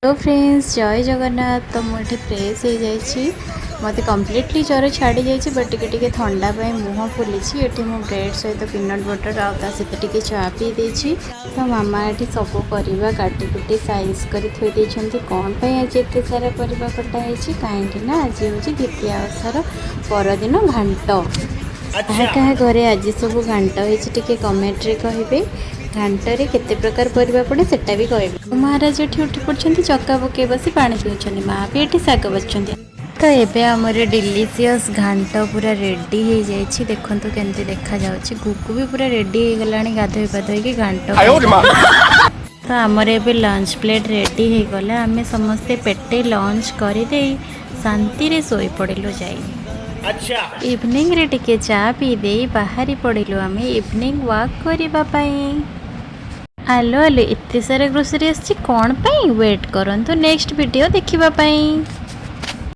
Hello friends, जय जगन्नाथ। तो मुझे फ्रेश हो जाइए, मत कम्प्लीटली ज्वर छाड़ी जाइए, बट टिके थंडा मुँह फुली। ये मो ब्रेड सहित पीनट बटर आता टे चा पी देती। तो मामा ये सब परिवा काटी कुटी साइज कर थोड़ी कौन आज एत सारा परिवा कटाई कहीं आज हूँ द्वितीय ओषार परदिन घांट। क्या घरे आज सब घांट होती कमेंट्रे कहे घांटे केते प्रकार परिवा पड़े सेटा भी कहे। महाराज ये उठी पड़ते चक्का पकई बस पा पीछे, माँ भी ये शाग बच्चन। तो ये आमर डिलीशियस घांट पूरा रेडी हो जाए। देखो केमती देखा जाऊँगी, गुगु भी पूरा रेडी हो गला गाधोई पाधोई घांट। तो आमर ए लंच प्लेट रेडी हो गला। आम समस्ते पेटे लंच करदे शांति सोई पड़िलु जाई। अच्छा इवनिंग रे टिके चा पी दे बाहरी पड़िलु आम इवनिंग वॉक करबा पई। आलो आलो एत सारा ग्रोसरी आसी कौन पाई? वेट करंतु नेक्स्ट वीडियो देखिबा पाई।